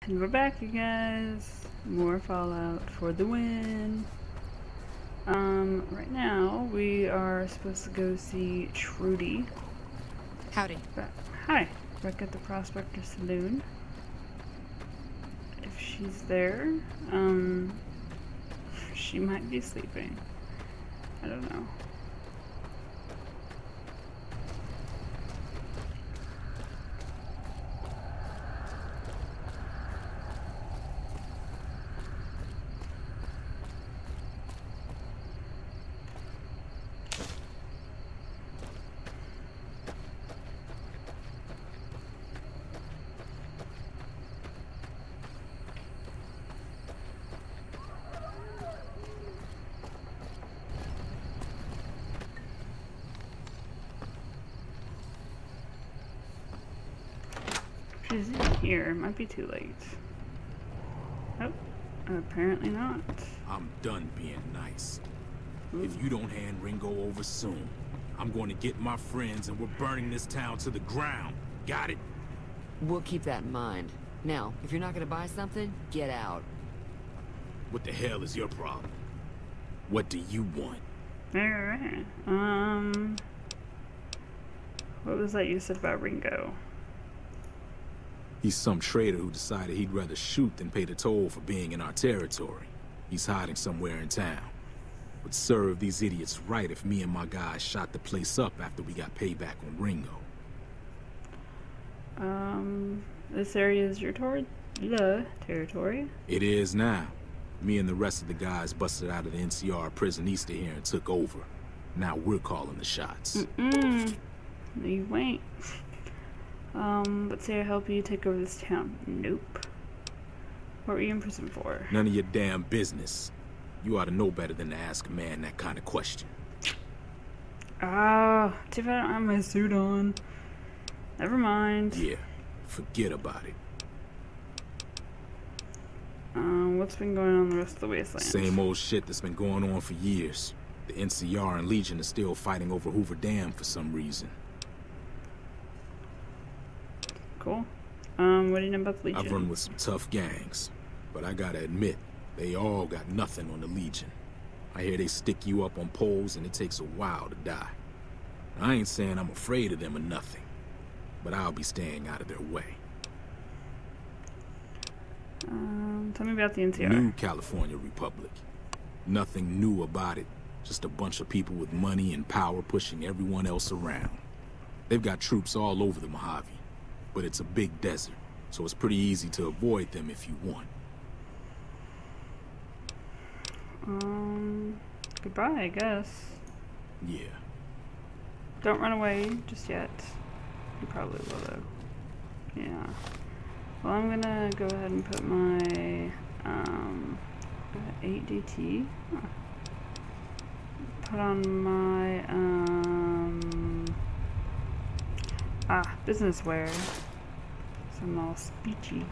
And we're back, you guys. More Fallout for the win. Right now we are supposed to go see Trudy. Howdy. Hi. Back at the Prospector Saloon. If she's there, she might be sleeping. I don't know. She's in here. It might be too late. Oh, apparently not. I'm done being nice. If you don't hand Ringo over soon, I'm going to get my friends and we're burning this town to the ground. Got it? We'll keep that in mind. Now, if you're not gonna buy something, get out. What the hell is your problem? What do you want? Alright. What was that you said about Ringo? He's some traitor who decided he'd rather shoot than pay the toll for being in our territory. He's hiding somewhere in town. Would serve these idiots right if me and my guys shot the place up after we got payback on Ringo. This area is your territory? It is now. Me and the rest of the guys busted out of the NCR prison east of here and took over. Now we're calling the shots. No, you ain't. Let's say I help you take over this town. Nope. What were you in prison for? None of your damn business. You ought to know better than to ask a man that kind of question. Ah, too bad I don't have my suit on. Never mind. Yeah, forget about it. What's been going on in the rest of the wasteland? Same old shit that's been going on for years. The NCR and Legion are still fighting over Hoover Dam for some reason. Cool. What do you know about the Legion? I've run with some tough gangs, but I gotta admit, they all got nothing on the Legion. I hear they stick you up on poles and it takes a while to die. I ain't saying I'm afraid of them or nothing, but I'll be staying out of their way. Tell me about the NCR. New California Republic. Nothing new about it. Just a bunch of people with money and power pushing everyone else around. They've got troops all over the Mojave, but it's a big desert, so it's pretty easy to avoid them if you want. Goodbye, I guess. Yeah. Don't run away just yet. You probably will, though. Yeah. Well, I'm gonna go ahead and put my, 8DT. Huh. Put on my, business wear. So I'm all speechy.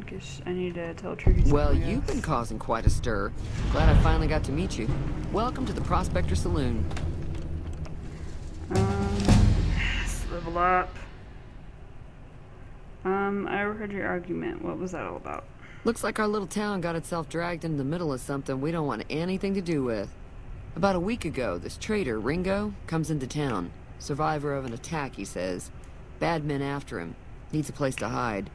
I guess I need to tell Trudy. Well, you've been causing quite a stir. Glad I finally got to meet you. Welcome to the Prospector Saloon. Level up. I overheard your argument. What was that all about? Looks like our little town got itself dragged into the middle of something we don't want anything to do with. About a week ago, this traitor, Ringo, comes into town. Survivor of an attack, he says. Bad men after him. Needs a place to hide.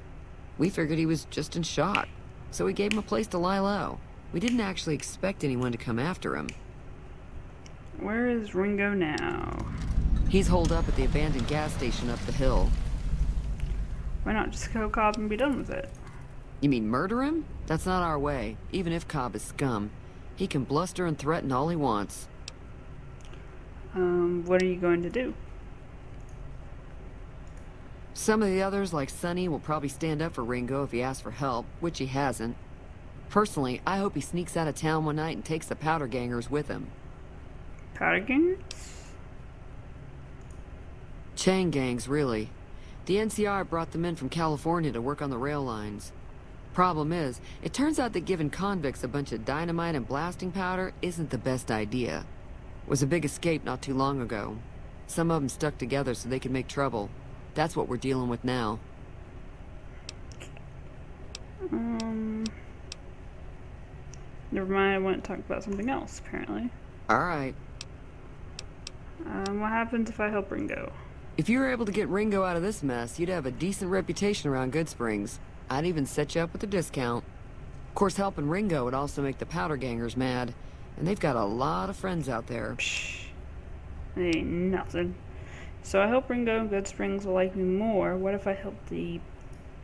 We figured he was just in shock, so we gave him a place to lie low. We didn't actually expect anyone to come after him. Where is Ringo now? He's holed up at the abandoned gas station up the hill. Why not just kill Cobb and be done with it? You mean murder him? That's not our way, even if Cobb is scum. He can bluster and threaten all he wants. What are you going to do? Some of the others, like Sonny, will probably stand up for Ringo if he asks for help, which he hasn't. Personally, I hope he sneaks out of town one night and takes the powder gangers with him. Powder gangers? Chain gangs, really. The NCR brought them in from California to work on the rail lines. Problem is, it turns out that giving convicts a bunch of dynamite and blasting powder isn't the best idea. It was a big escape not too long ago. Some of them stuck together so they could make trouble. That's what we're dealing with now. Never mind, I want to talk about something else, apparently. Alright. What happens if I help Ringo? If you were able to get Ringo out of this mess, you'd have a decent reputation around Goodsprings. I'd even set you up with a discount. Of course, helping Ringo would also make the powder gangers mad, and they've got a lot of friends out there. Psh, ain't nothing. So I hope Ringo and Goodsprings will like me more. What if I help the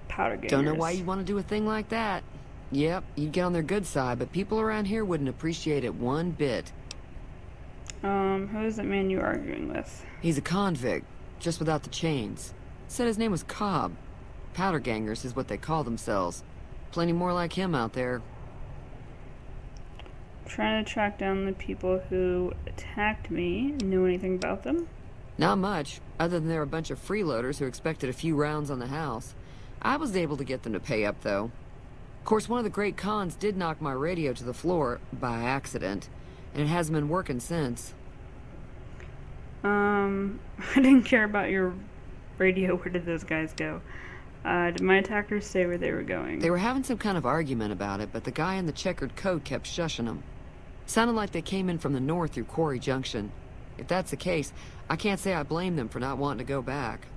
powder gangers? Don't know why you want to do a thing like that. Yep, you'd get on their good side, but people around here wouldn't appreciate it one bit. Who is that man you're arguing with? He's a convict, just without the chains. Said his name was Cobb. Powder gangers is what they call themselves. Plenty more like him out there. Trying to track down the people who attacked me. Know anything about them? Not much, other than they're a bunch of freeloaders who expected a few rounds on the house. I was able to get them to pay up, though. Of course, one of the great cons did knock my radio to the floor, by accident, and it hasn't been working since. I didn't care about your radio. Where did those guys go? Did my attackers say where they were going? They were having some kind of argument about it, but the guy in the checkered coat kept shushing them. Sounded like they came in from the north through Quarry Junction. If that's the case, I can't say I blame them for not wanting to go back.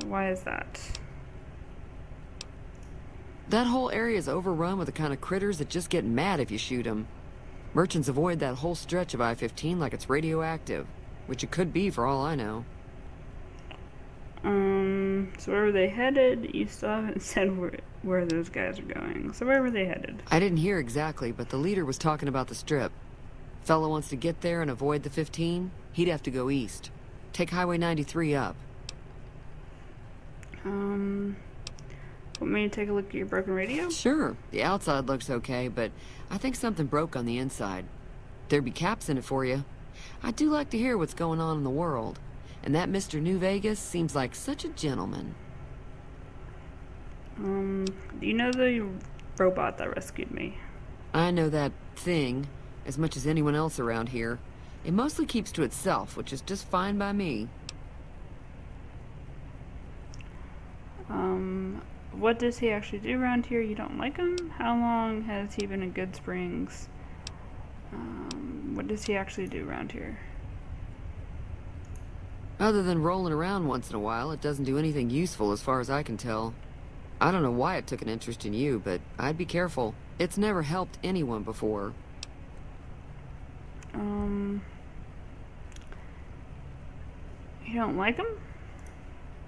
Why is that? That whole area is overrun with the kind of critters that just get mad if you shoot them. Merchants avoid that whole stretch of I-15 like it's radioactive, which it could be for all I know. So where were they headed? You still haven't said where those guys are going. So where were they headed? I didn't hear exactly, but the leader was talking about the strip. Fella wants to get there and avoid the 15, he'd have to go east. Take Highway 93 up. Want me to take a look at your broken radio? Sure. The outside looks okay, but I think something broke on the inside. There'd be caps in it for you. I do like to hear what's going on in the world. And that Mr. New Vegas seems like such a gentleman. Do you know the robot that rescued me? I know that thing as much as anyone else around here. It mostly keeps to itself, which is just fine by me. What does he actually do around here? You don't like him? How long has he been in Goodsprings? What does he actually do around here? Other than rolling around once in a while, it doesn't do anything useful as far as I can tell. I don't know why it took an interest in you, but I'd be careful. It's never helped anyone before. You don't like him?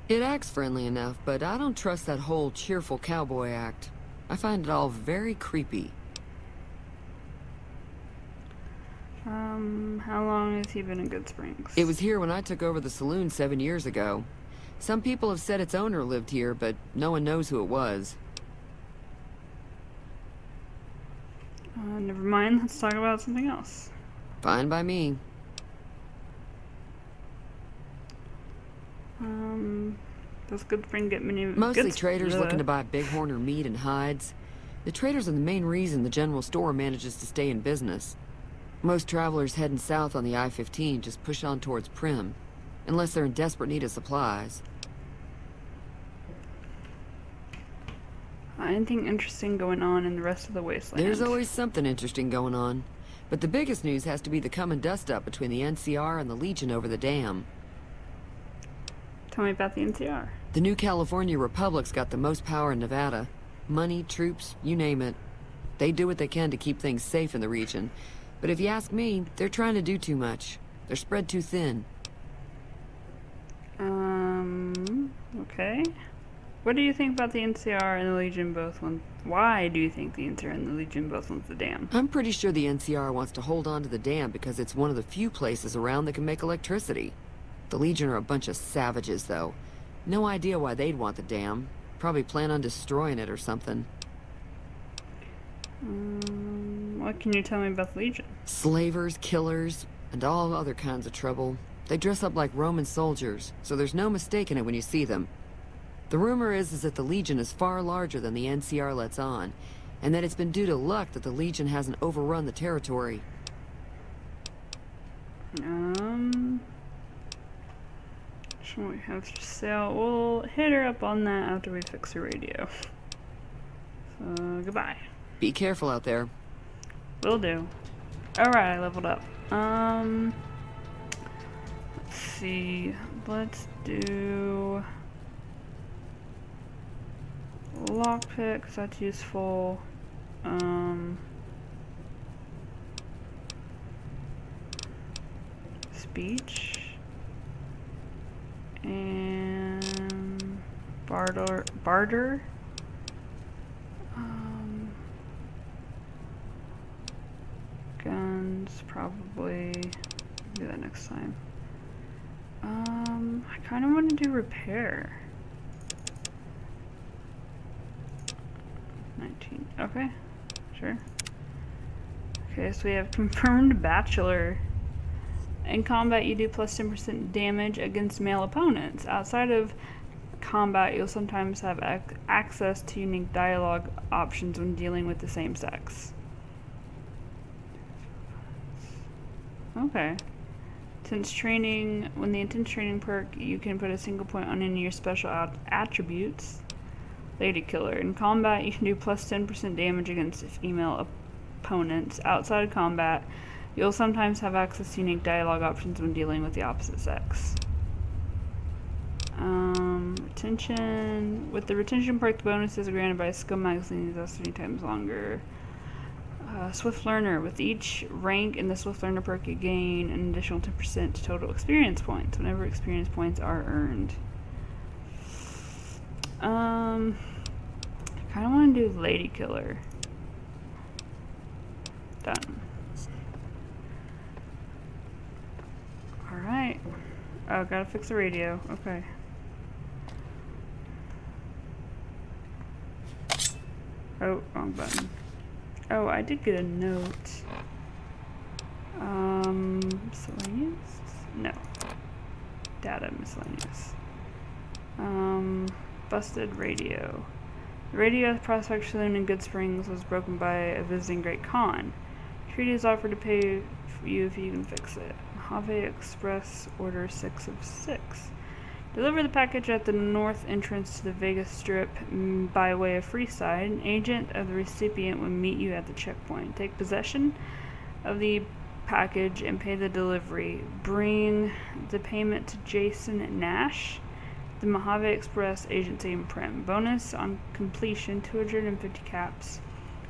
It acts friendly enough, but I don't trust that whole cheerful cowboy act. I find it all very creepy. How long has he been in Goodsprings? It was here when I took over the saloon 7 years ago. Some people have said its owner lived here, but no one knows who it was. Never mind. Let's talk about something else. Fine by me. Does Goodsprings get many... Mostly traders looking to buy bighorn or meat and hides. The traders are the main reason the general store manages to stay in business. Most travelers heading south on the I-15 just push on towards Prim, unless they're in desperate need of supplies. Anything interesting going on in the rest of the wasteland? There's always something interesting going on. But the biggest news has to be the come and dust up between the NCR and the Legion over the dam. Tell me about the NCR. The new California Republic's got the most power in Nevada. Money, troops, you name it. They do what they can to keep things safe in the region. But if you ask me, they're trying to do too much. They're spread too thin. Okay. What do you think about the NCR and the Legion both want... Why do you think the NCR and the Legion both want the dam? I'm pretty sure the NCR wants to hold on to the dam because it's one of the few places around that can make electricity. The Legion are a bunch of savages, though. No idea why they'd want the dam. Probably plan on destroying it or something. What can you tell me about the Legion? Slavers, killers, and all other kinds of trouble. They dress up like Roman soldiers, so there's no mistaking it when you see them. The rumor is that the Legion is far larger than the NCR lets on, and that it's been due to luck that the Legion hasn't overrun the territory. What we have to sell. We'll hit her up on that after we fix her radio. Goodbye. Be careful out there. Will do. Alright, I leveled up. Let's see. Let's do lockpick, 'cause that's useful. Speech. And barter. Guns, probably. Do that next time. I kind of want to do repair. 19. Okay, sure. Okay, so we have confirmed bachelor. In combat, you do plus 10% damage against male opponents. Outside of combat, you'll sometimes have access to unique dialogue options when dealing with the same sex. Okay. Intense training. When the intense training perk, you can put a single point on any of your special attributes. Lady killer. In combat, you can do plus 10% damage against female opponents. Outside of combat, you'll sometimes have access to unique dialogue options when dealing with the opposite sex. Retention. With the retention perk, the bonuses are granted by a skill magazine that's 3 times longer. Swift Learner. With each rank in the Swift Learner perk, you gain an additional 10% total experience points whenever experience points are earned. I kind of want to do Lady Killer. Done. Alright. Oh, gotta fix the radio. Okay. Oh, wrong button. Oh, I did get a note. Miscellaneous? No. Data miscellaneous. Busted radio. The radio at the Prospect Saloon in Goodsprings was broken by a visiting Great Khan. Treaty is offered to pay for you if you can fix it. Mojave Express, Order 6 of 6. Deliver the package at the north entrance to the Vegas Strip by way of Freeside. An agent of the recipient will meet you at the checkpoint. Take possession of the package and pay the delivery. Bring the payment to Jason Nash, the Mojave Express agency in Prim. Bonus on completion, 250 caps.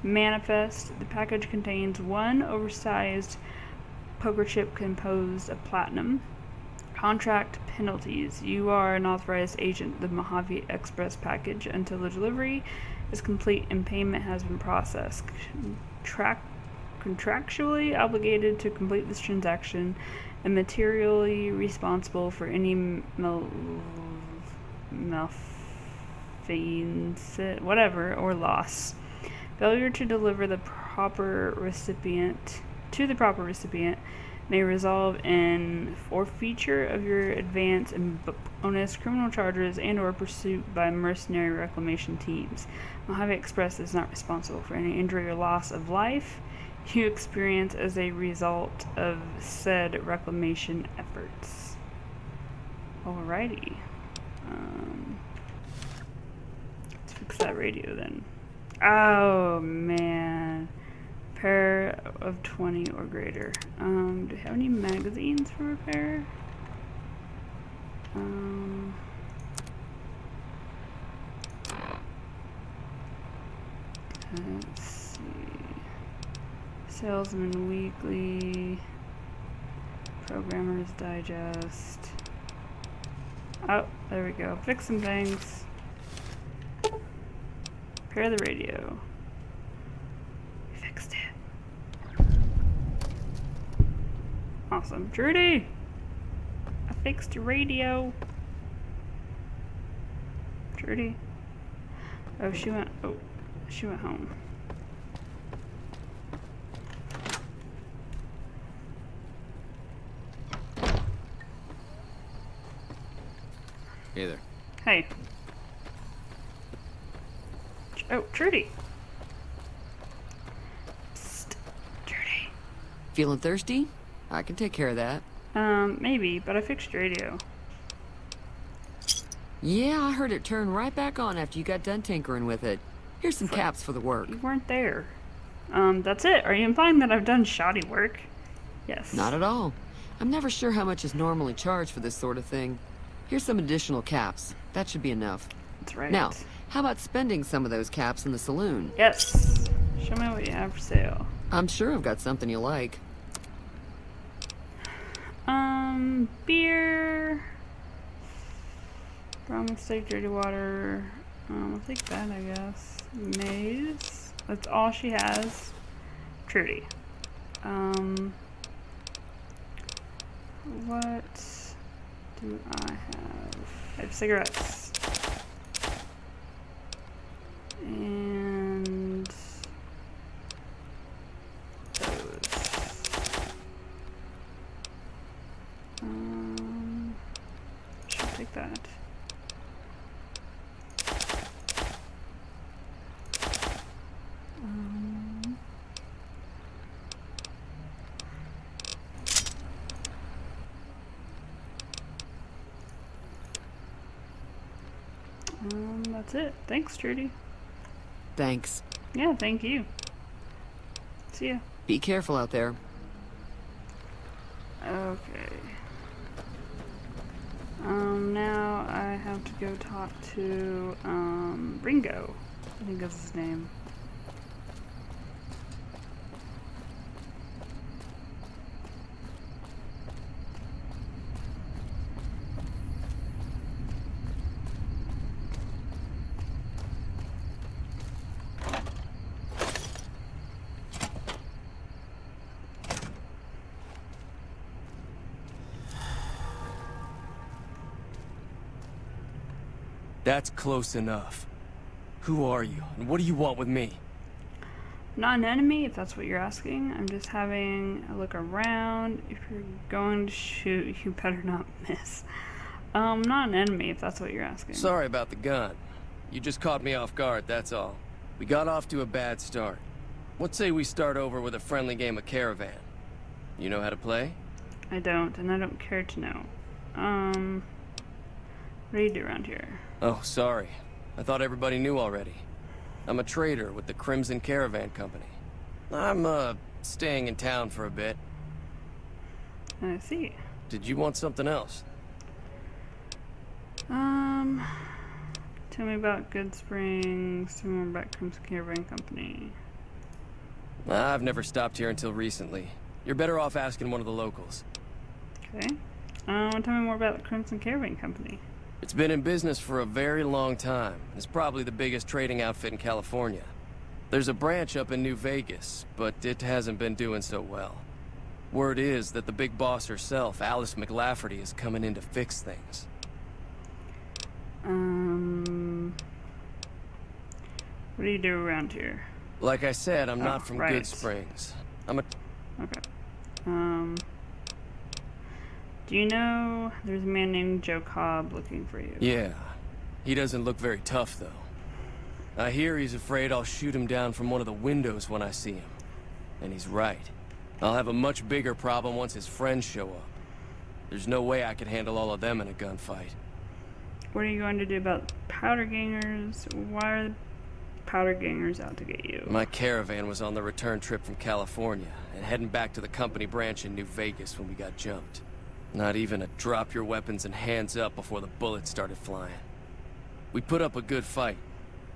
Manifest. The package contains 1 oversized poker chip composed of platinum. Contract penalties. You are an authorized agent of the Mojave Express package until the delivery is complete and payment has been processed. Contractually obligated to complete this transaction and materially responsible for any malfeasance, whatever, or loss. Failure to deliver the proper recipient may result in forfeiture of your advance and bonus, criminal charges, and/or pursuit by mercenary reclamation teams. Mojave Express is not responsible for any injury or loss of life you experience as a result of said reclamation efforts. Alrighty. Let's fix that radio then. Oh man. Repair of 20 or greater. Do we have any magazines for repair? Let's see. Salesman Weekly. Programmer's Digest. Oh, there we go. Fix some things. Repair the radio. Fixed it. Awesome. Trudy! I fixed your radio. Trudy. Oh, she went home. Hey there. Hey. Oh, Trudy. Psst. Trudy. Feeling thirsty? I can take care of that. Maybe, but I fixed your radio. Yeah, I heard it turn right back on after you got done tinkering with it. Here's some caps for the work. You weren't there. That's it. Are you implying that I've done shoddy work? Yes. Not at all. I'm never sure how much is normally charged for this sort of thing. Here's some additional caps. That should be enough. That's right. Now, how about spending some of those caps in the saloon? Yes. Show me what you have for sale. I'm sure I've got something you like. Beer. Rum, steak, dirty water. I'll take that, I guess. Maize. That's all she has. Trudy. What do I have? I have cigarettes. And those. Should take that. That's it. Thanks, Trudy. Thanks. Yeah, thank you. See ya. Be careful out there. Okay. Now I have to go talk to, Ringo. I think that's his name. That's close enough. Who are you, and what do you want with me? Not an enemy, if that's what you're asking. I'm just having a look around. If you're going to shoot, you better not miss. Not an enemy, if that's what you're asking. Sorry about the gun. You just caught me off guard, that's all. We got off to a bad start. What say we start over with a friendly game of Caravan? You know how to play? I don't, and I don't care to know. What do you do around here? Oh, sorry. I thought everybody knew already. I'm a trader with the Crimson Caravan Company. I'm, staying in town for a bit. I see. Did you want something else? Tell me about Goodsprings. Tell me more about Crimson Caravan Company. I've never stopped here until recently. You're better off asking one of the locals. Okay. Tell me more about the Crimson Caravan Company. It's been in business for a very long time. It's probably the biggest trading outfit in California. There's a branch up in New Vegas, but it hasn't been doing so well. Word is that the big boss herself, Alice McLafferty, is coming in to fix things. What do you do around here? Like I said, I'm not from right. Goodsprings. I'm a... Okay. Do you know there's a man named Joe Cobb looking for you? Yeah. He doesn't look very tough, though. I hear he's afraid I'll shoot him down from one of the windows when I see him. And he's right. I'll have a much bigger problem once his friends show up. There's no way I could handle all of them in a gunfight. What are you going to do about powder gangers? Why are the powder gangers out to get you? My caravan was on the return trip from California and heading back to the company branch in New Vegas when we got jumped. Not even a drop your weapons and hands up before the bullets started flying. We put up a good fight,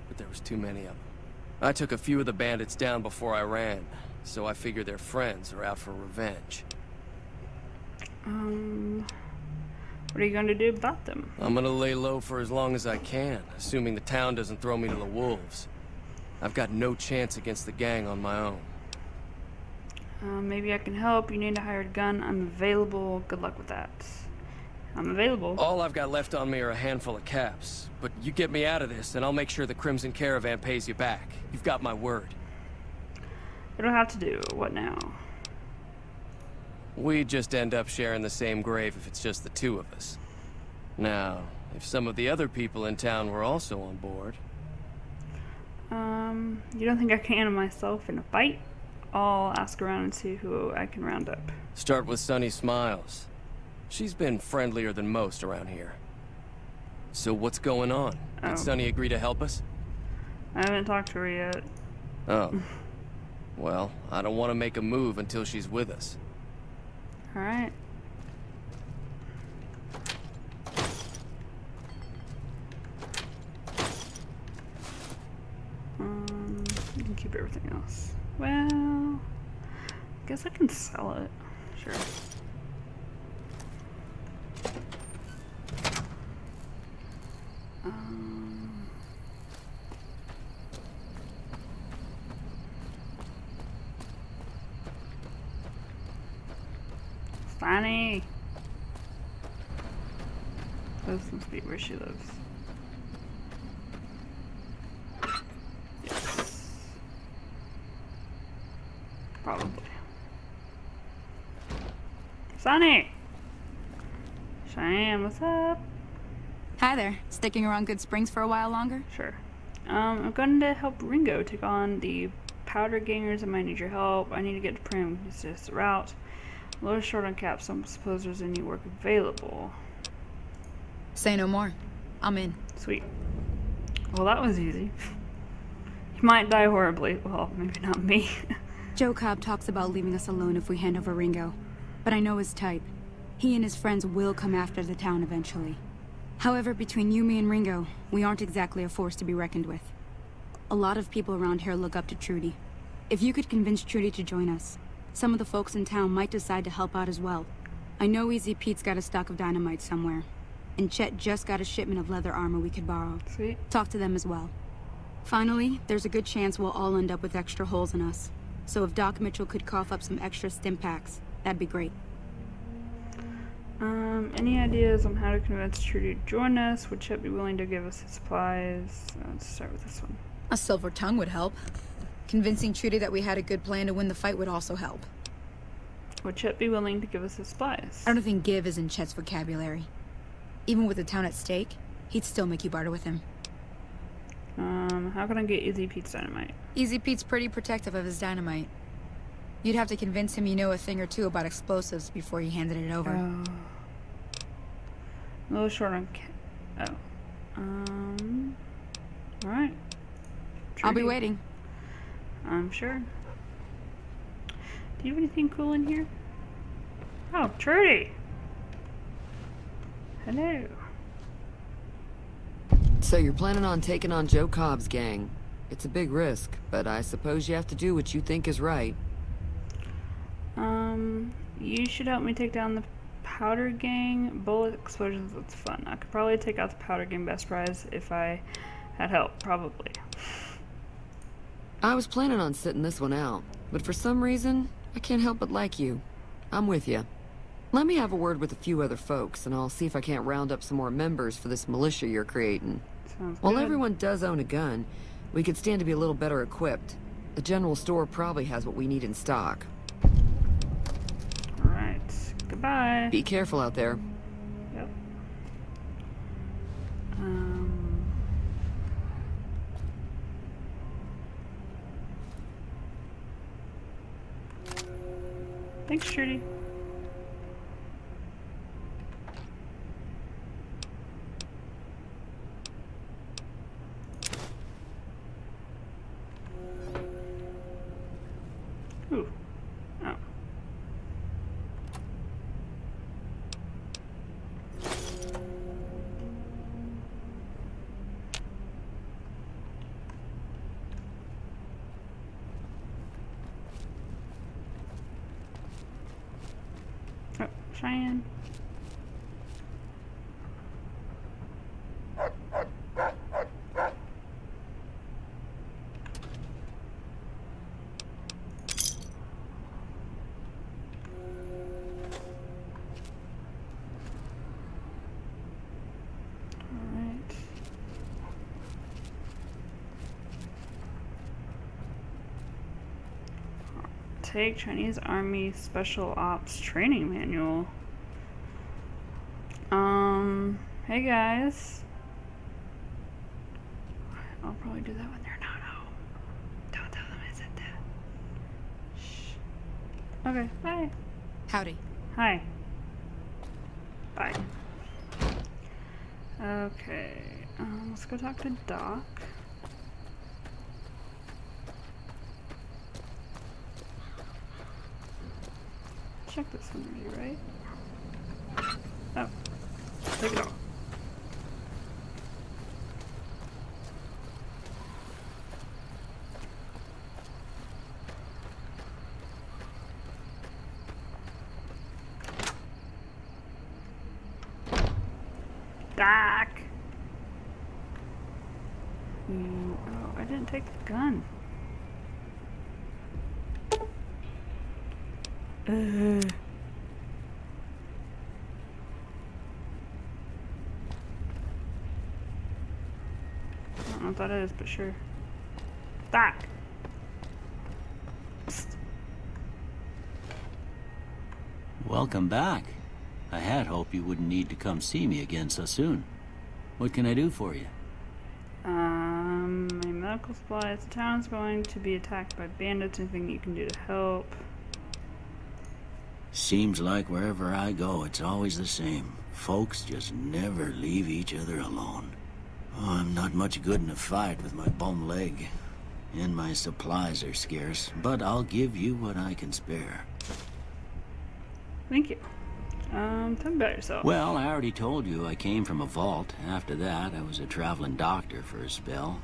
but there was too many of them. I took a few of the bandits down before I ran, so I figure their friends are out for revenge. What are you going to do about them? I'm gonna lay low for as long as I can, assuming the town doesn't throw me to the wolves. I've got no chance against the gang on my own. Maybe I can help. You need a hired gun. I'm available. Good luck with that. I'm available. All I've got left on me are a handful of caps, but you get me out of this and I'll make sure the Crimson Caravan pays you back. You've got my word. It'll have to do. What now? We just end up sharing the same grave if it's just the two of us. Now, if some of the other people in town were also on board... You don't think I can handle myself in a fight? I'll ask around and see who I can round up. Start with Sunny Smiles. She's been friendlier than most around here. So what's going on? Did Sunny agree to help us? I haven't talked to her yet. Oh. Well, I don't want to make a move until she's with us. Alright. You can keep everything else. Well, I guess I can sell it. Sure. Fanny! This must be where she lives. Yes. Probably. Sonny! Cheyenne, what's up? Hi there. Sticking around Goodsprings for a while longer? Sure. I'm going to help Ringo take on the powder gangers. I might need your help. I need to get to Prim. It's just the route. A little short on caps, so I don't suppose there's any work available. Say no more. I'm in. Sweet. Well, that was easy. He might die horribly. Well, maybe not me. Joe Cobb talks about leaving us alone if we hand over Ringo. But I know his type. He and his friends will come after the town eventually. However, between you, me, and Ringo, we aren't exactly a force to be reckoned with. A lot of people around here look up to Trudy. If you could convince Trudy to join us, some of the folks in town might decide to help out as well. I know Easy Pete's got a stock of dynamite somewhere, and Chet just got a shipment of leather armor we could borrow. Sweet. Talk to them as well. Finally, there's a good chance we'll all end up with extra holes in us. So if Doc Mitchell could cough up some extra stim packs, that'd be great. Any ideas on how to convince Trudy to join us? Would Chet be willing to give us his supplies? Let's start with this one. A silver tongue would help. Convincing Trudy that we had a good plan to win the fight would also help. Would Chet be willing to give us his supplies? I don't think give is in Chet's vocabulary. Even with the town at stake, he'd still make you barter with him. How can I get Easy Pete's dynamite? Easy Pete's pretty protective of his dynamite. You'd have to convince him you know a thing or two about explosives before you handed it over. A little short on alright. I'll be waiting. I'm sure. Do you have anything cool in here? Oh, Trudy! Hello. So you're planning on taking on Joe Cobb's gang. It's a big risk, but I suppose you have to do what you think is right. You should help me take down the powder gang. Bullet explosions, that's fun. I could probably take out the powder gang best prize if I had help, probably. I was planning on sitting this one out, but for some reason, I can't help but like you. I'm with you. Let me have a word with a few other folks, and I'll see if I can't round up some more members for this militia you're creating. Sounds While good. everyone does own a gun, we could stand to be a little better equipped. The general store probably has what we need in stock. Alright. Goodbye. Be careful out there. Yep. Thanks, Trudy. Ooh. Oh. Oh, Cheyenne. Alright. Take Chinese Army Special Ops Training Manual. Hey guys. I'll probably do that when they're not home. Don't tell them I said that. Shh. Okay, bye. Howdy. Hi. Bye. Okay, let's go talk to Doc. check this energy, right? Oh. Take it off. Back! Oh, I didn't take the gun. I don't know what that is, but sure. Back! Psst. Welcome back. I had hoped you wouldn't need to come see me again so soon. What can I do for you? My medical supplies. The town's going to be attacked by bandits. Anything you can do to help? Seems like wherever I go, it's always the same. Folks just never leave each other alone. Oh, I'm not much good in a fight with my bum leg. And my supplies are scarce, but I'll give you what I can spare. Thank you. Tell me about yourself. Well, I already told you I came from a vault. After that, I was a traveling doctor for a spell.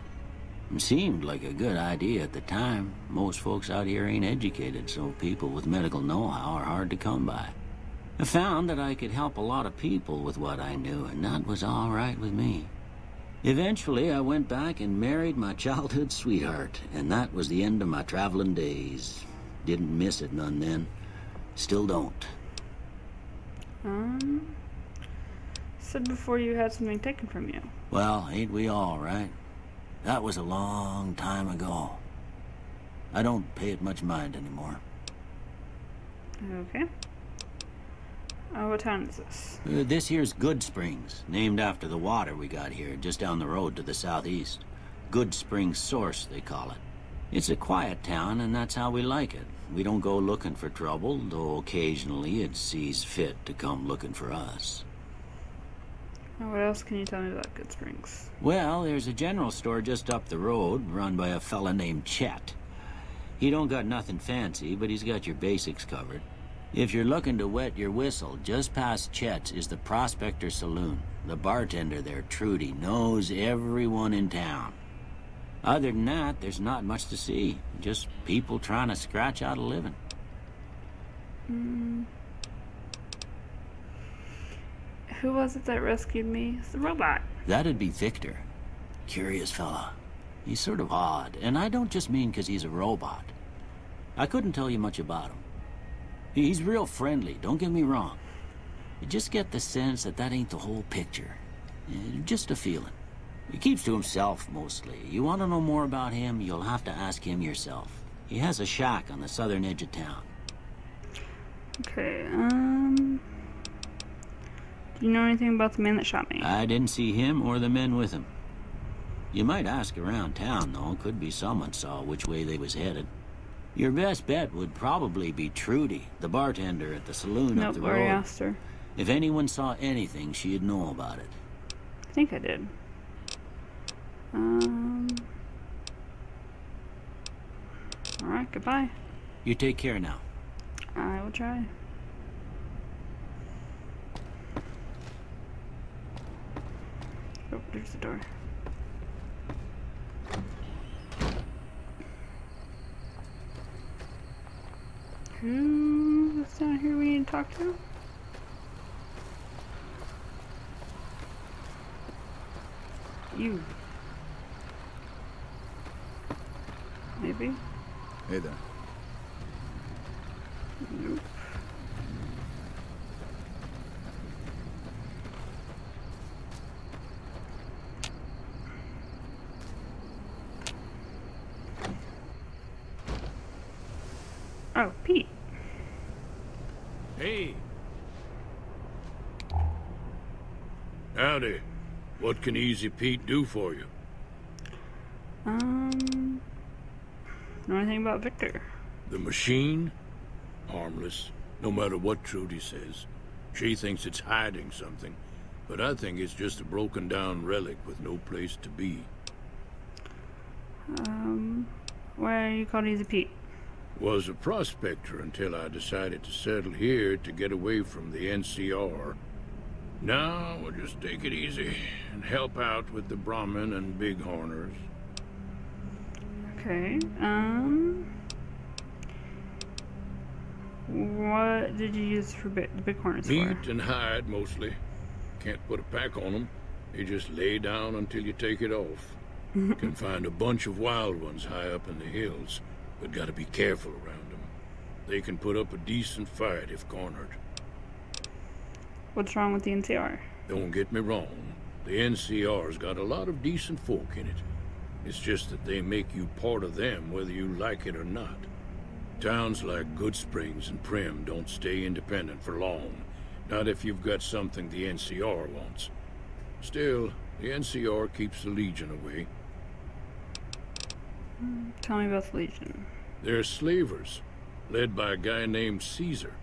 It seemed like a good idea at the time. Most folks out here ain't educated, so people with medical know-how are hard to come by. I found that I could help a lot of people with what I knew, and that was all right with me. Eventually, I went back and married my childhood sweetheart, and that was the end of my traveling days. Didn't miss it none then. Still don't. Said before you had something taken from you. Well, ain't we all, right? That was a long time ago. I don't pay it much mind anymore. Okay. What town is this? This here's Goodsprings, named after the water we got here, just down the road to the southeast. Goodsprings Source, they call it. It's a quiet town, and that's how we like it. We don't go looking for trouble, though occasionally it sees fit to come looking for us. What else can you tell me about Goodsprings? Well, there's a general store just up the road, run by a fella named Chet. He don't got nothing fancy, but he's got your basics covered. If you're looking to wet your whistle, just past Chet's is the Prospector Saloon. The bartender there, Trudy, knows everyone in town. Other than that, there's not much to see. Just people trying to scratch out a living. Who was it that rescued me? It's the robot. That'd be Victor. Curious fella. He's sort of odd, and I don't just mean 'cause he's a robot. I couldn't tell you much about him. He's real friendly, don't get me wrong. You just get the sense that that ain't the whole picture. Just a feeling. He keeps to himself, mostly. You want to know more about him, you'll have to ask him yourself. He has a shack on the southern edge of town. Okay, do you know anything about the man that shot me? I didn't see him or the men with him. You might ask around town, though. Could be someone saw which way they was headed. Your best bet would probably be Trudy, the bartender at the saloon up the road. Nope, already asked her. If anyone saw anything, she'd know about it. I think I did. Alright, goodbye. You take care now. I will try. Oh, there's the door. Who's down here we need to talk to? You. Maybe? Hey there. Nope. Oh, Pete. Hey. Howdy. What can Easy Pete do for you? Know anything about Victor? The machine? Harmless, no matter what Trudy says. She thinks it's hiding something, but I think it's just a broken down relic with no place to be. Why are you called Easy Pete? Was a prospector until I decided to settle here to get away from the NCR. Now, we'll just take it easy and help out with the Brahmin and Bighorners. Okay, what did you use for the Bighorners for? Meat and hide, mostly. Can't put a pack on them. They just lay down until you take it off. Can find a bunch of wild ones high up in the hills, but gotta be careful around them. They can put up a decent fight if cornered. What's wrong with the NCR? Don't get me wrong. The NCR's got a lot of decent folk in it. It's just that they make you part of them whether you like it or not. Towns like Goodsprings and Prim don't stay independent for long. Not if you've got something the NCR wants. Still, the NCR keeps the Legion away. Tell me about the Legion. They're slavers, led by a guy named Caesar,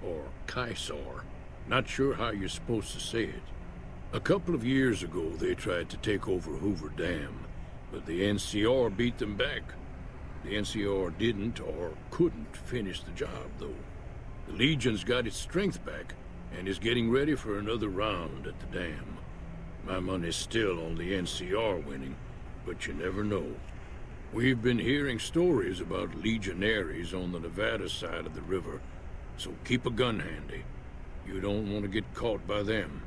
or Caesar. Not sure how you're supposed to say it. A couple of years ago, they tried to take over Hoover Dam, but the NCR beat them back. The NCR didn't or couldn't finish the job, though. The Legion's got its strength back and is getting ready for another round at the dam. My money's still on the NCR winning, but you never know. We've been hearing stories about legionaries on the Nevada side of the river, so keep a gun handy. You don't want to get caught by them.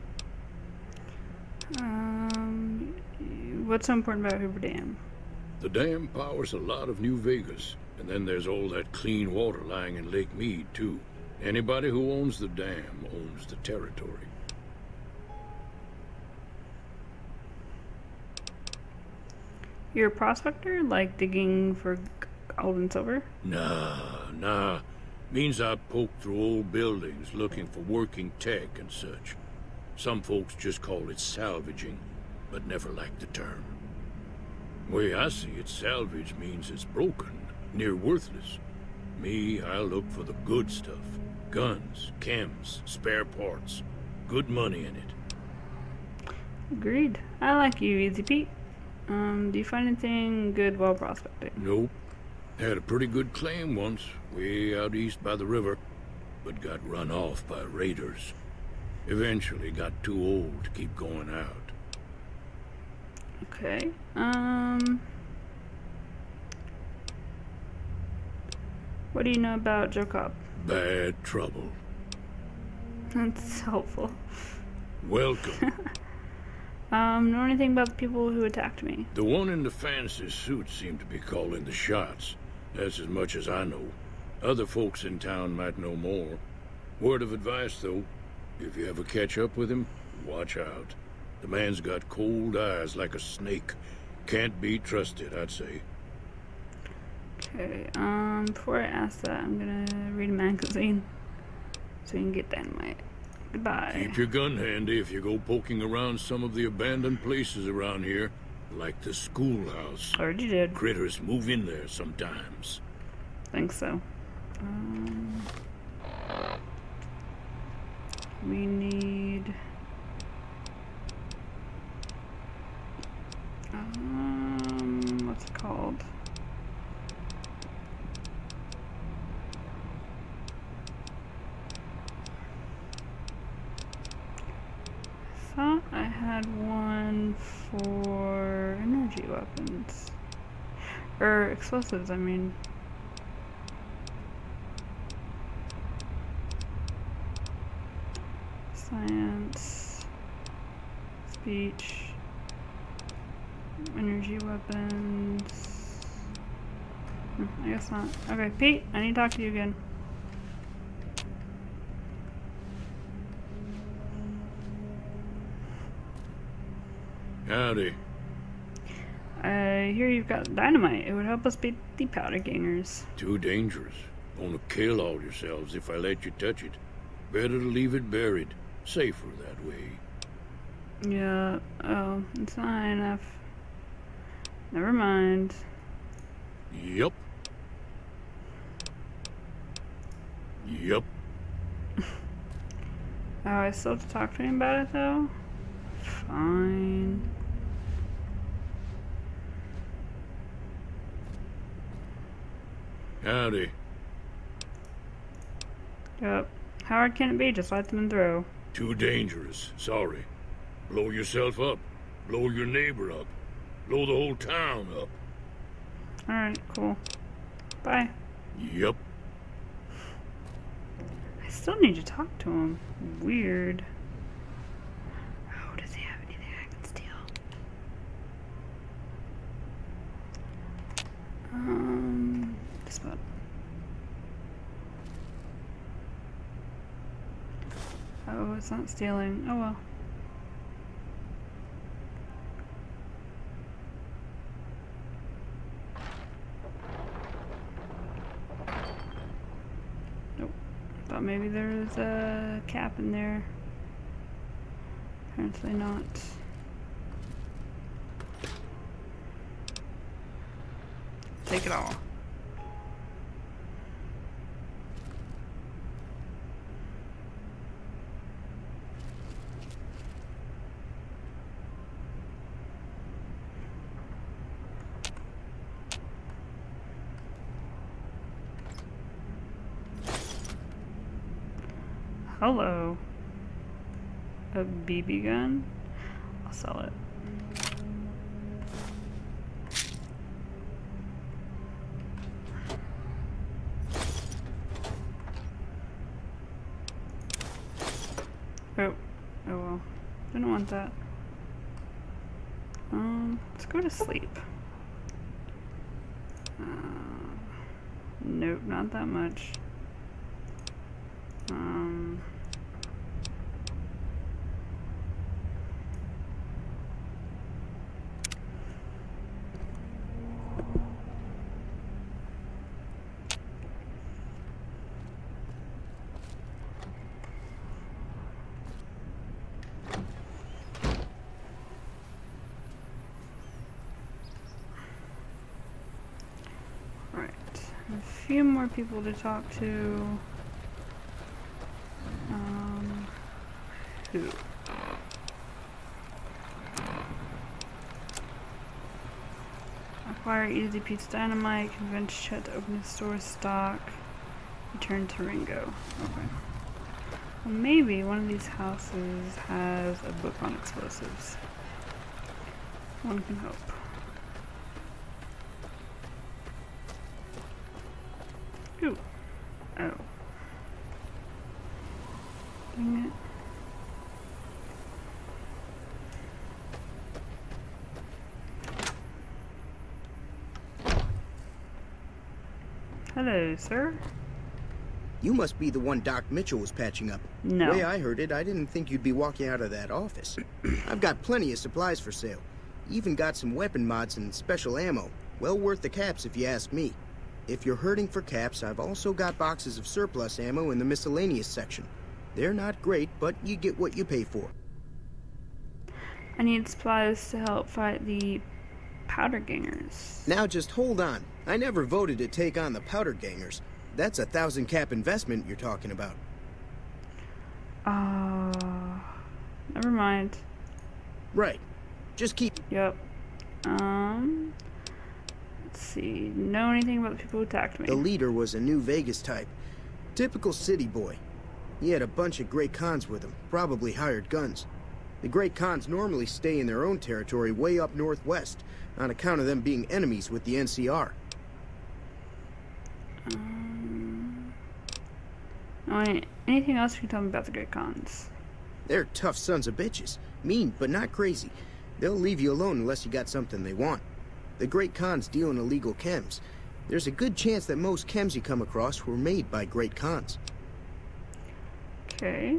What's so important about Hoover Dam? The dam powers a lot of New Vegas, and then there's all that clean water lying in Lake Mead, too. Anybody who owns the dam owns the territory. You're a prospector? Like digging for gold and silver? Nah. Means I poke through old buildings looking for working tech and such. Some folks just call it salvaging, but never liked the term. Way I see it, salvage means it's broken, near worthless. Me, I look for the good stuff. Guns, chems, spare parts. Good money in it. Agreed. I like you, Easy Pete. Do you find anything good while prospecting? Nope. Had a pretty good claim once, way out east by the river, but got run off by raiders. Eventually got too old to keep going out. Okay, what do you know about Joe Cobb? Bad trouble. That's helpful. Welcome. Know anything about the people who attacked me? The one in the fancy suit seemed to be calling the shots. That's as much as I know. Other folks in town might know more. Word of advice, though, if you ever catch up with him, watch out. The man's got cold eyes like a snake. Can't be trusted, I'd say. Okay, before I ask that, I'm gonna read a magazine so you can get dynamite. Goodbye. Keep your gun handy if you go poking around some of the abandoned places around here, like the schoolhouse. Already did. Critters move in there sometimes. Think so. We need... what's it called? I thought I had one for energy weapons. Or explosives, I mean. Science. Speech. Energy weapons. I guess not. Okay, Pete, I need to talk to you again. Howdy. I hear you've got dynamite. It would help us beat the powder gangers. Too dangerous. Gonna kill all yourselves if I let you touch it. Better to leave it buried. Safer that way. Yeah, oh, it's not high enough. Never mind. Yup. Yup. Oh, I still have to talk to him about it though? Fine. Howdy. Yep. How hard can it be? Just let them through. Too dangerous. Sorry. Blow yourself up. Blow your neighbor up. Blow the whole town up. Alright, cool. Bye. Yep. I still need to talk to him. Weird. Oh, does he have anything I can steal? This one. Oh, it's not stealing. Oh well. Nope. Thought maybe there was a cap in there. Apparently not. Take it all. Hello. A BB gun? I'll sell it. Oh. Oh well. Didn't want that. Let's go to sleep. Nope, not that much. A few more people to talk to. Who? Acquire easy piece dynamite, convince Chet to open his store stock, return to Ringo. Okay. Well, maybe one of these houses has a book on explosives. One can hope. Ooh. Oh. Dang it. Hello, sir. You must be the one Doc Mitchell was patching up. No. The way I heard it, I didn't think you'd be walking out of that office. I've got plenty of supplies for sale. Even got some weapon mods and special ammo. Well worth the caps if you ask me. If you're hurting for caps, I've also got boxes of surplus ammo in the miscellaneous section. They're not great, but you get what you pay for. I need supplies to help fight the powder gangers. Now just hold on. I never voted to take on the powder gangers. That's a 1,000 cap investment you're talking about. Never mind. Right. Just keep... Yep. Let's see. Know anything about the people who attacked me? The leader was a New Vegas type. Typical city boy. He had a bunch of Great Khans with him, probably hired guns. The Great Khans normally stay in their own territory way up northwest, on account of them being enemies with the NCR. Anything else you can tell me about the Great Khans? They're tough sons of bitches. Mean, but not crazy. They'll leave you alone unless you got something they want. The Great Khans deal in illegal chems. There's a good chance that most chems you come across were made by Great Khans. Okay.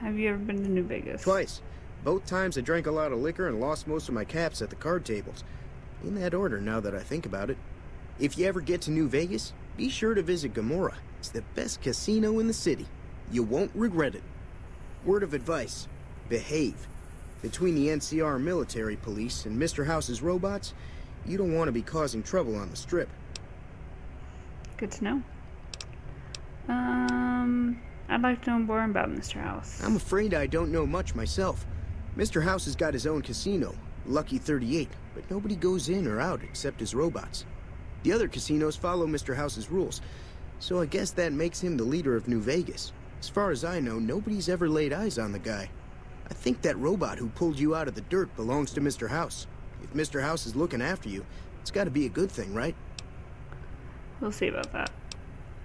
Have you ever been to New Vegas? Twice. Both times I drank a lot of liquor and lost most of my caps at the card tables. In that order, now that I think about it. If you ever get to New Vegas, be sure to visit Gomorrah. It's the best casino in the city. You won't regret it. Word of advice, behave. Between the NCR military police and Mr. House's robots, you don't want to be causing trouble on the strip. Good to know. I'd like to know more about Mr. House. I'm afraid I don't know much myself. Mr. House has got his own casino, Lucky 38, but nobody goes in or out except his robots. The other casinos follow Mr. House's rules. so I guess that makes him the leader of New Vegas. As far as I know, nobody's ever laid eyes on the guy. I think that robot who pulled you out of the dirt belongs to Mr. House. If Mr. House is looking after you, it's gotta be a good thing, right? We'll see about that.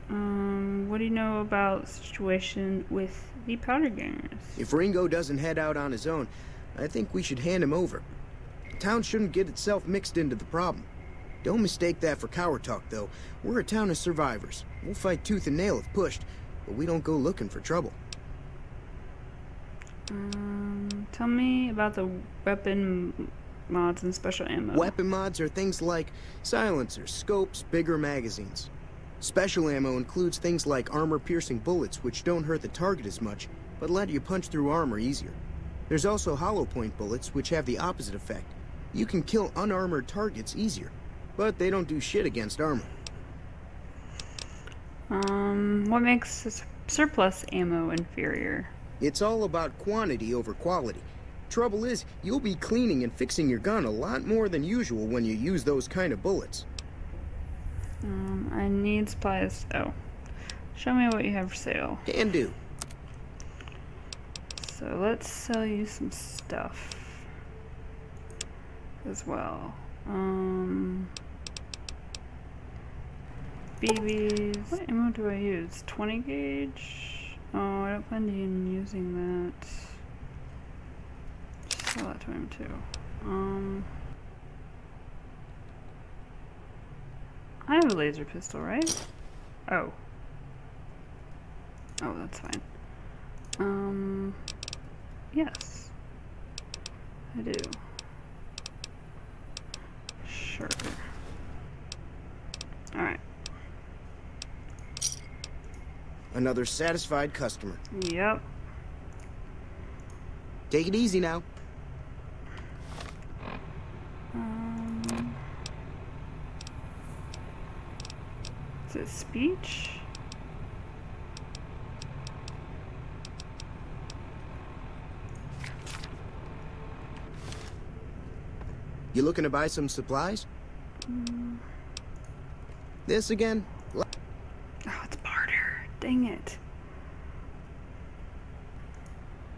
What do you know about the situation with the powder gangers? If Ringo doesn't head out on his own, I think we should hand him over. The town shouldn't get itself mixed into the problem. Don't mistake that for coward talk, though. We're a town of survivors. We'll fight tooth and nail if pushed, but we don't go looking for trouble. Tell me about the weapon mods and special ammo. Weapon mods are things like silencers, scopes, bigger magazines. Special ammo includes things like armor-piercing bullets, which don't hurt the target as much, but let you punch through armor easier. There's also hollow point bullets, which have the opposite effect. You can kill unarmored targets easier, but they don't do shit against armor. What makes surplus ammo inferior? It's all about quantity over quality. Trouble is, you'll be cleaning and fixing your gun a lot more than usual when you use those kind of bullets. I need supplies. Oh. Show me what you have for sale. Can do. So let's sell you some stuff as well. BBs. What ammo do I use? 20 gauge? Oh, I don't plan on using that. Just sell that to him too. I have a laser pistol, right? Oh. Oh, that's fine. Yes. I do. Sure. Alright. Another satisfied customer. Yep. Take it easy now. Is it speech? You looking to buy some supplies? This again? Oh, it's barter. Dang it.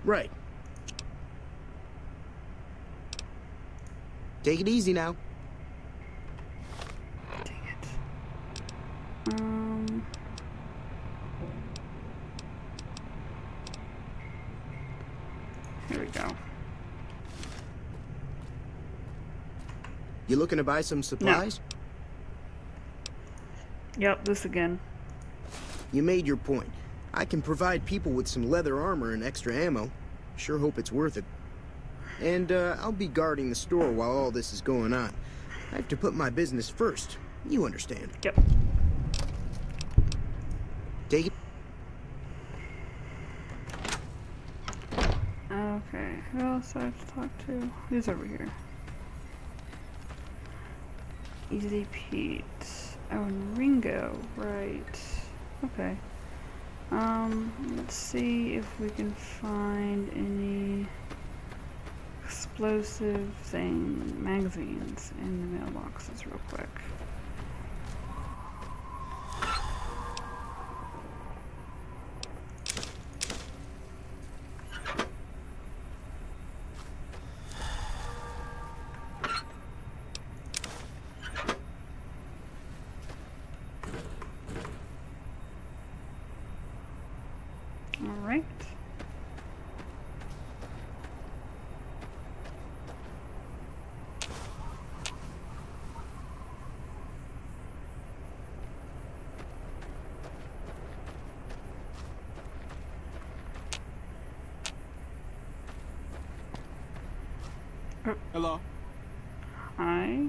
Right. Take it easy now. Dang it. Here we go. You looking to buy some supplies? No. Yep, this again. You made your point. I can provide people with some leather armor and extra ammo. Sure hope it's worth it. And, I'll be guarding the store while all this is going on. I have to put my business first. You understand. Yep. Take it. Okay, who else do I have to talk to? Who's over here? Easy Pete. Oh, and Ringo, right. Okay. Let's see if we can find any explosive magazines in the mailboxes real quick. Alright. Hello. Hi.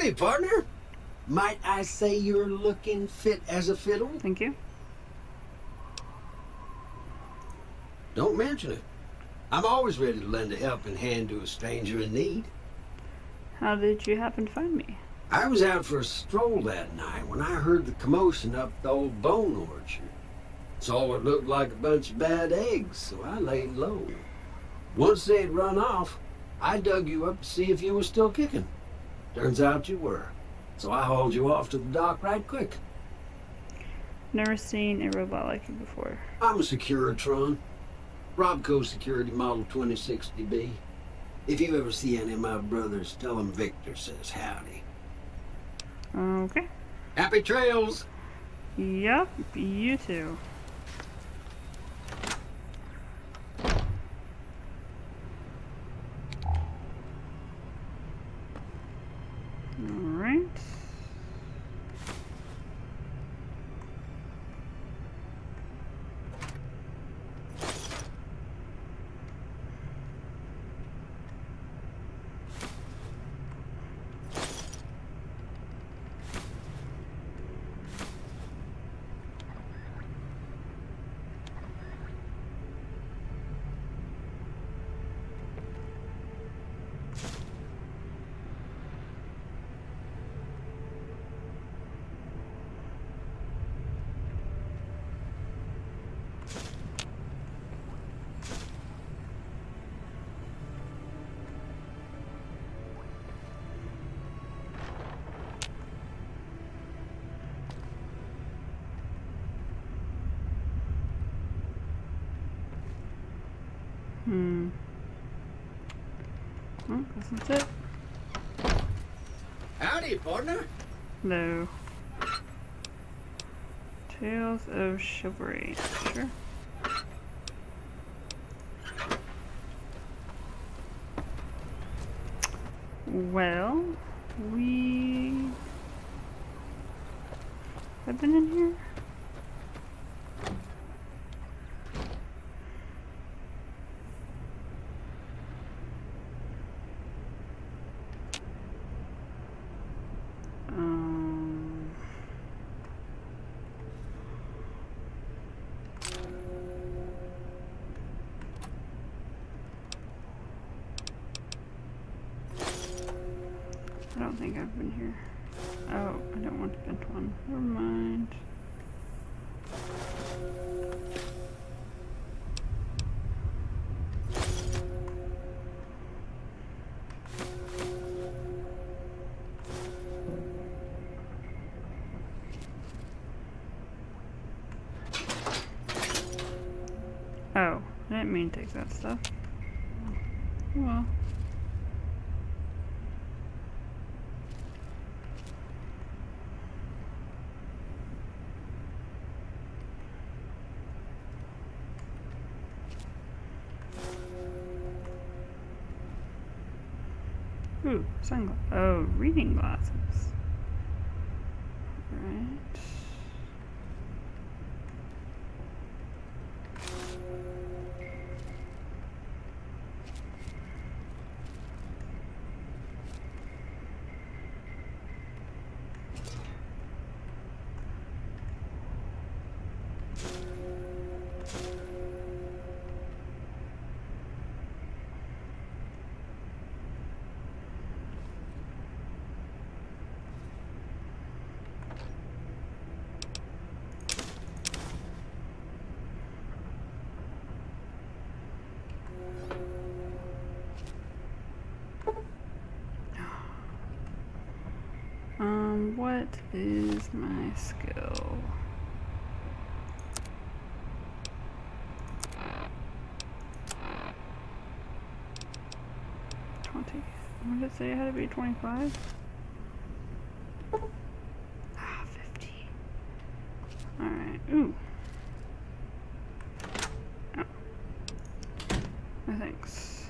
Howdy, partner. Might I say you're looking fit as a fiddle? Thank you. Don't mention it. I'm always ready to lend a helping hand to a stranger in need. How did you happen to find me? I was out for a stroll that night when I heard the commotion up the old bone orchard. Saw what looked like a bunch of bad eggs, so I laid low. Once they'd run off, I dug you up to see if you were still kicking. Turns out you were, so I hauled you off to the dock right quick. Never seen a robot like you before. I'm a Securitron. Robco Security Model 2060B. If you ever see any of my brothers, tell them Victor says howdy. Okay. Happy trails! Yep, you too. Alright. Well, that's it. Howdy, partner. No. Tales of Chivalry. Sure. Well, we have been in here. I don't think I've been here. Oh, I don't want to bend one. Never mind. Oh, I didn't mean to take that stuff. Well. Ooh, sunglasses. Oh, reading glasses. Right. What is my skill? What did it say? It had to be 25? Ah, 50. Alright. Ooh. Oh. No thanks.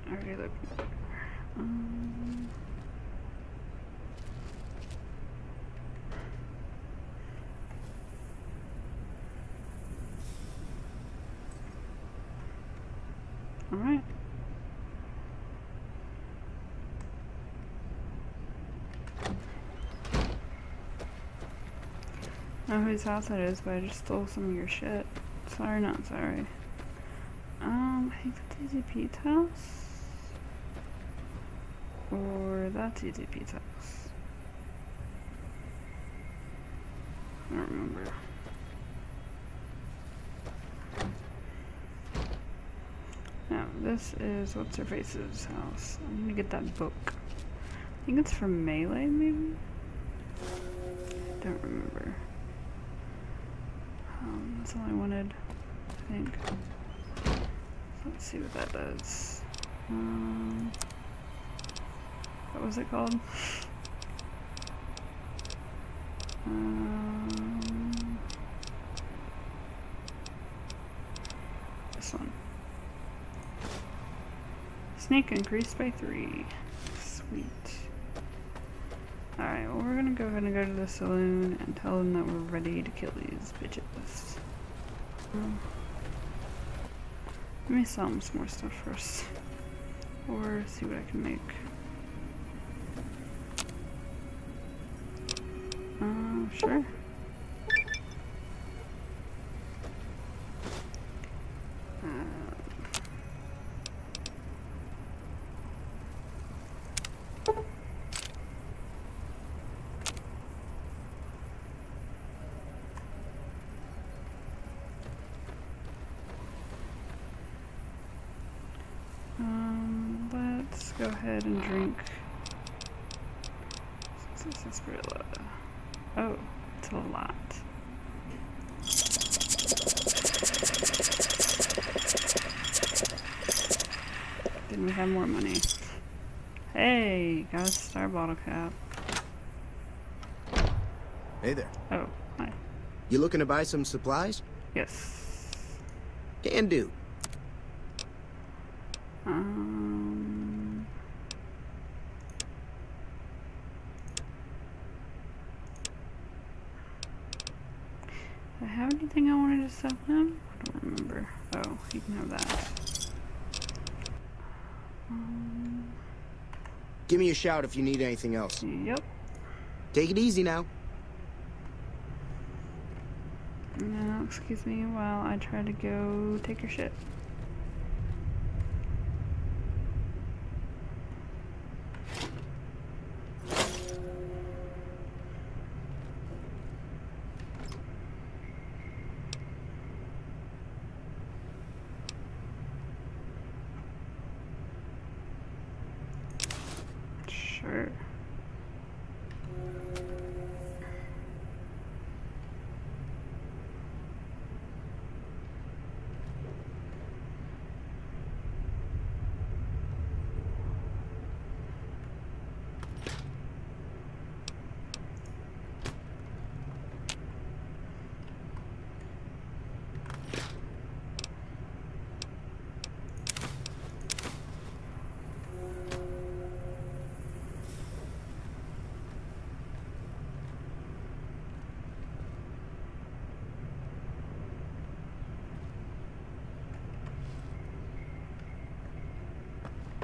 I already looked. Alright. know whose house it is, but I just stole some of your shit. Sorry, not sorry. I think that's Easy Pete's house. Or that's Easy Pete's house. I don't remember. Now, this is what's her face's house. I'm gonna get that book. I think it's from Melee, maybe? I don't remember. That's all I wanted, I think. So let's see what that does. What was it called? This one. Snake increased by 3. Sweet. Alright, well we're gonna go ahead and go to the saloon and tell them that we're ready to kill these bitches. Let me sell them some more stuff first. Or see what I can make. Sure. Let's go ahead and drink. Sarsaparilla. Oh, it's a lot. Didn't we have more money? Hey, got a star bottle cap. Hey there. Oh, hi. You looking to buy some supplies? Yes. Can do. Do I have anything I wanted to sell him? I don't remember. Oh, you can have that. Give me a shout if you need anything else. Yep. Take it easy now. No, excuse me while I try to go take your shit. Sure.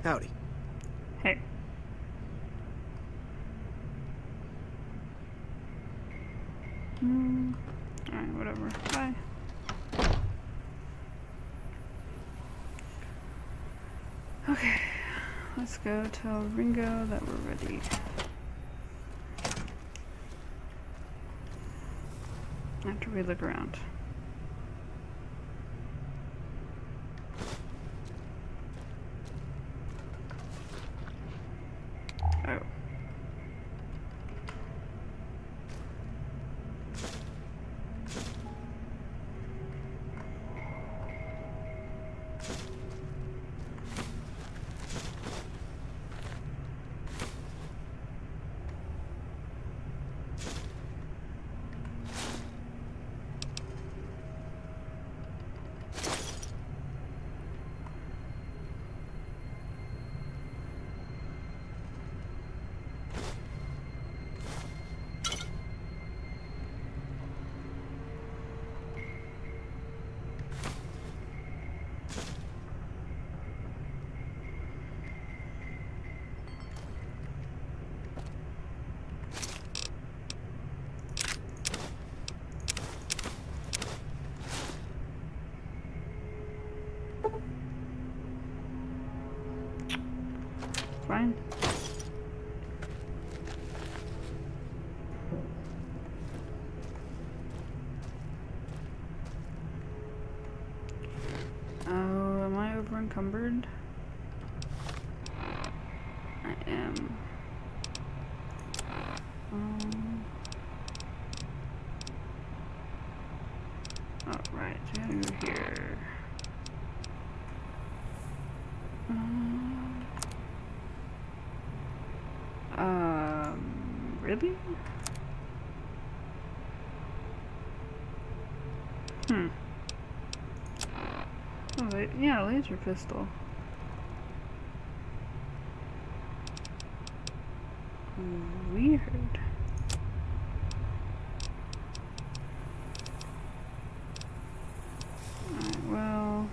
Howdy. Hey. Alright, whatever. Bye. Okay. Let's go tell Ringo that we're ready. After we look around. Oh. fine. Oh, am I over encumbered? I am. Alright, so I gotta go here. Really? Oh, wait, yeah, laser pistol. Weird. Alright, well...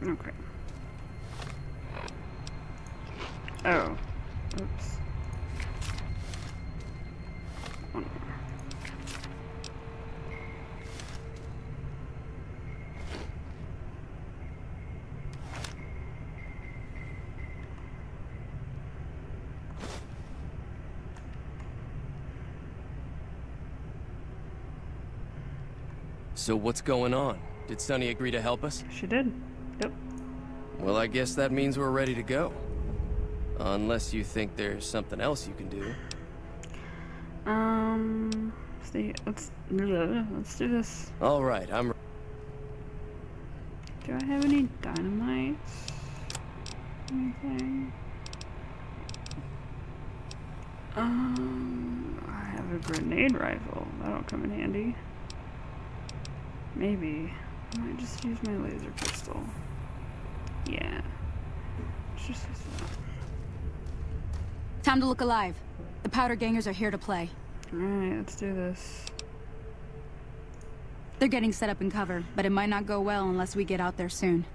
Okay. Oh. Oops. One more. So what's going on? Did Sonny agree to help us? She did. Yep. Well, I guess that means we're ready to go. Unless you think there's something else you can do. See, let's do this. All right, I'm... Do I have any dynamites? Anything? I have a grenade rifle. That'll come in handy. Maybe. I might just use my laser pistol. Yeah. Let's just use that. Time to look alive. The powder gangers are here to play. Alright, let's do this. They're getting set up in cover, but it might not go well unless we get out there soon.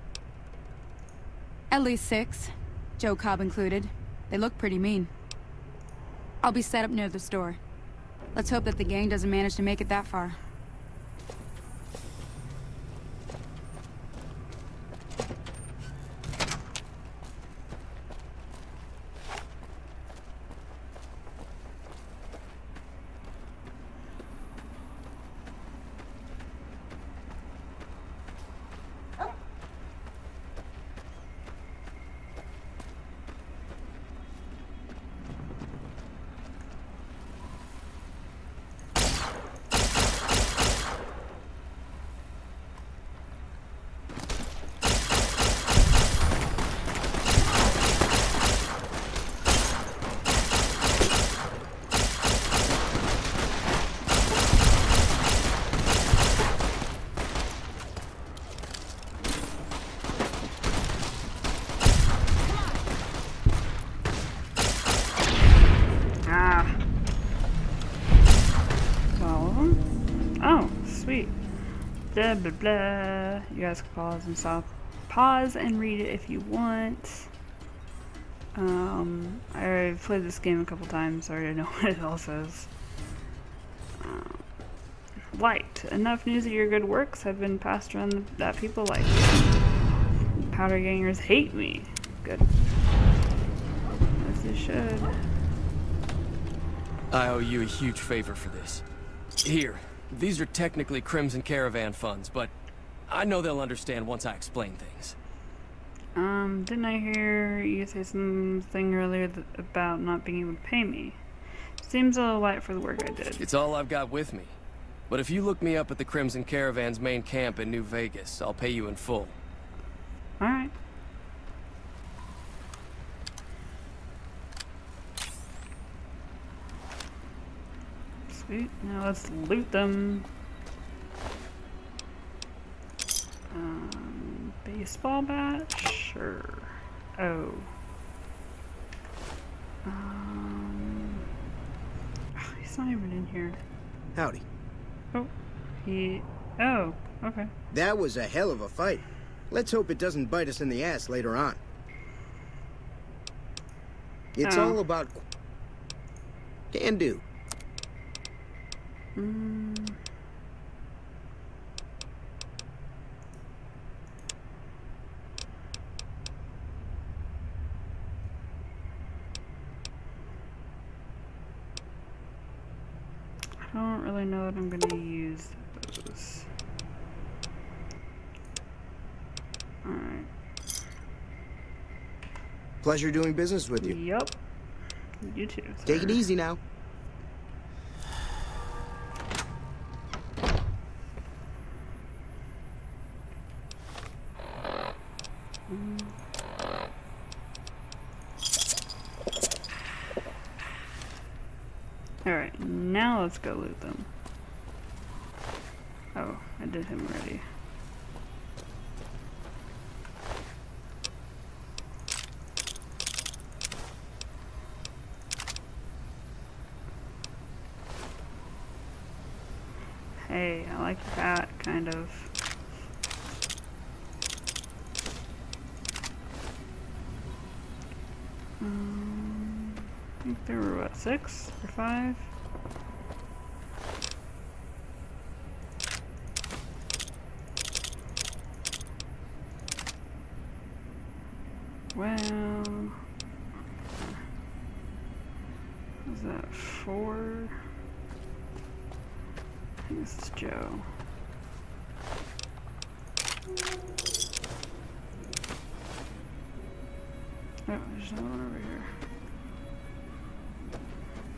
At least 6, Joe Cobb included. They look pretty mean. I'll be set up near the store. Let's hope that the gang doesn't manage to make it that far. Blah blah blah. You guys can pause and stop. Pause and read it if you want. I've played this game a couple times, so I already know what it all says. Liked. Enough news of your good works have been passed around that people like you. Powder gangers hate me. Good. As they should. I owe you a huge favor for this. Here. These are technically Crimson Caravan funds, but I know they'll understand once I explain things. Didn't I hear you say something earlier about not being able to pay me? Seems a little light for the work I did. It's all I've got with me. But if you look me up at the Crimson Caravan's main camp in New Vegas, I'll pay you in full. Alright. Sweet. Now let's loot them. baseball bat? Sure. Oh. He's not even in here. Howdy. Oh. Oh, okay. That was a hell of a fight. Let's hope it doesn't bite us in the ass later on. It's all about... Can do. I don't really know that I'm going to use those. Alright. Pleasure doing business with you. Yup. You too, sir. Take it easy now. Alright, now let's go loot them. Oh, I did him already. Hey, I like that, kind of. I think there were, what, 6 or 5? Well... Was that 4? I think this is Joe. Oh, there's another one over here.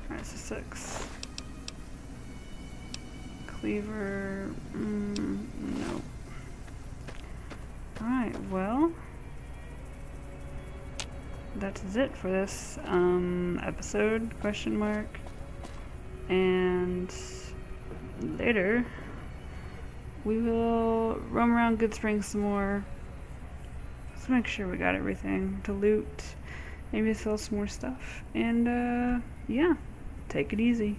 Alright, so 6. Cleaver, nope. Alright, well, that's it for this episode, question mark. And later, we will roam around Goodsprings some more. Let's make sure we got everything to loot. Maybe sell some more stuff. And, yeah, take it easy.